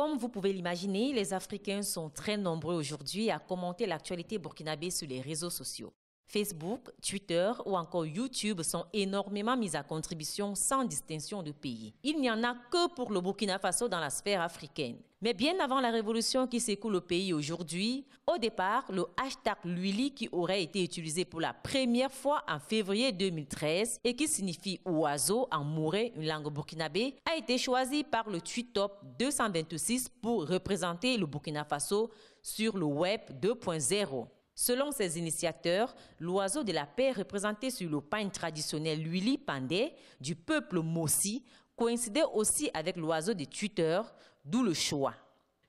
Comme vous pouvez l'imaginer, les Africains sont très nombreux aujourd'hui à commenter l'actualité burkinabé sur les réseaux sociaux. Facebook, Twitter ou encore YouTube sont énormément mis à contribution sans distinction de pays. Il n'y en a que pour le Burkina Faso dans la sphère africaine. Mais bien avant la révolution qui secoue le pays aujourd'hui, au départ, le hashtag Luili qui aurait été utilisé pour la première fois en février 2013 et qui signifie oiseau en mouré, une langue burkinabé, a été choisi par le Tweet Top 226 pour représenter le Burkina Faso sur le web 2.0. Selon ses initiateurs, l'oiseau de la paix représenté sur le pagne traditionnel Luili Pandé du peuple Mossi coïncidait aussi avec l'oiseau de Twitter, d'où le choix.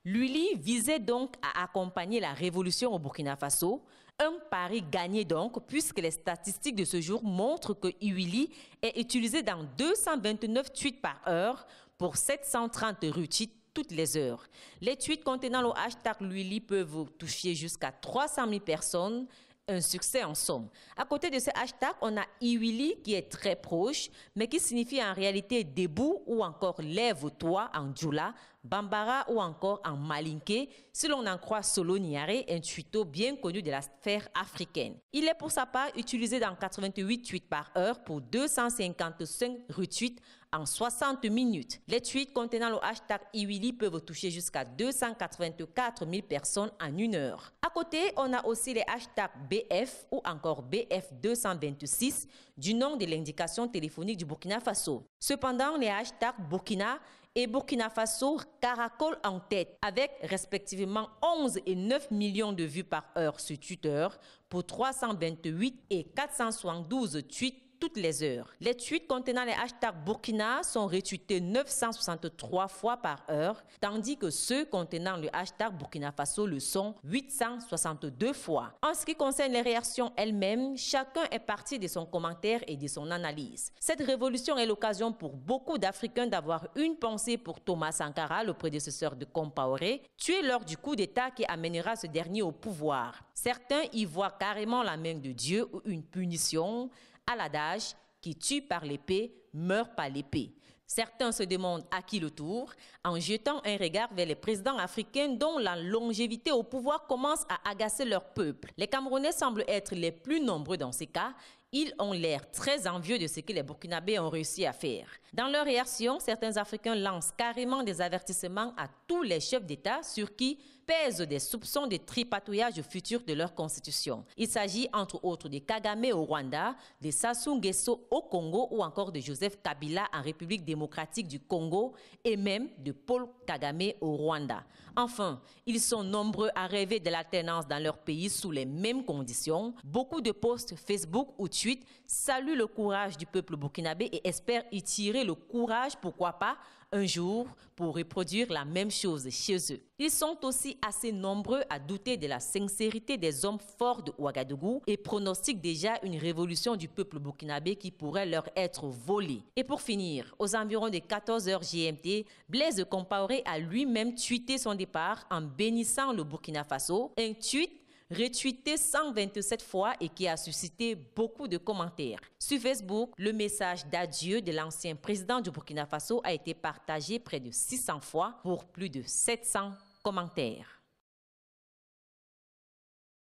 Luili visait donc à accompagner la révolution au Burkina Faso, un pari gagné donc puisque les statistiques de ce jour montrent que Luili est utilisé dans 229 tweets par heure pour 730 retweets toutes les heures. Les tweets contenant le hashtag Luili peuvent toucher jusqu'à 300 000 personnes, un succès en somme. À côté de ce hashtag, on a Iwili qui est très proche, mais qui signifie en réalité debout ou encore lève-toi en Djoula, Bambara ou encore en Malinké, si l'on en croit Solo Niare, un tweeto bien connu de la sphère africaine. Il est pour sa part utilisé dans 88 tweets par heure pour 255 retweets en 60 minutes. Les tweets contenant le hashtag Iwili peuvent toucher jusqu'à 284 000 personnes en une heure. À côté, on a aussi les hashtags BF ou encore BF226 du nom de l'indication téléphonique du Burkina Faso. Cependant, les hashtags Burkina et Burkina Faso caracolent en tête avec respectivement 11 et 9 millions de vues par heure sur Twitter pour 328 et 472 tweets toutes les heures. Les tweets contenant les hashtags Burkina sont retweetés 963 fois par heure, tandis que ceux contenant le hashtag Burkina Faso le sont 862 fois. En ce qui concerne les réactions elles-mêmes, chacun est parti de son commentaire et de son analyse. Cette révolution est l'occasion pour beaucoup d'Africains d'avoir une pensée pour Thomas Sankara, le prédécesseur de Compaoré, tué lors du coup d'État qui amènera ce dernier au pouvoir. Certains y voient carrément la main de Dieu ou une punition, à l'adage qui tue par l'épée meurt par l'épée. Certains se demandent à qui le tour en jetant un regard vers les présidents africains dont la longévité au pouvoir commence à agacer leur peuple. Les Camerounais semblent être les plus nombreux dans ces cas. Ils ont l'air très envieux de ce que les Burkinabés ont réussi à faire. Dans leur réaction, certains Africains lancent carrément des avertissements à tous les chefs d'État sur qui pèsent des soupçons de tripatouillage futur de leur constitution. Il s'agit entre autres de Kagame au Rwanda, de Sassou Nguesso au Congo ou encore de Joseph Kabila en République démocratique du Congo et même de Paul Kagame au Rwanda. Enfin, ils sont nombreux à rêver de l'alternance dans leur pays sous les mêmes conditions. Beaucoup de posts Facebook ou Twitter saluent le courage du peuple burkinabé et espèrent y tirer le courage, pourquoi pas, un jour pour reproduire la même chose chez eux. Ils sont aussi assez nombreux à douter de la sincérité des hommes forts de Ouagadougou et pronostiquent déjà une révolution du peuple burkinabé qui pourrait leur être volée. Et pour finir, aux environs de 14h GMT, Blaise Compaoré a lui-même tweeté son départ en bénissant le Burkina Faso. Un tweet retweeté 127 fois et qui a suscité beaucoup de commentaires. Sur Facebook, le message d'adieu de l'ancien président du Burkina Faso a été partagé près de 600 fois pour plus de 700 commentaires.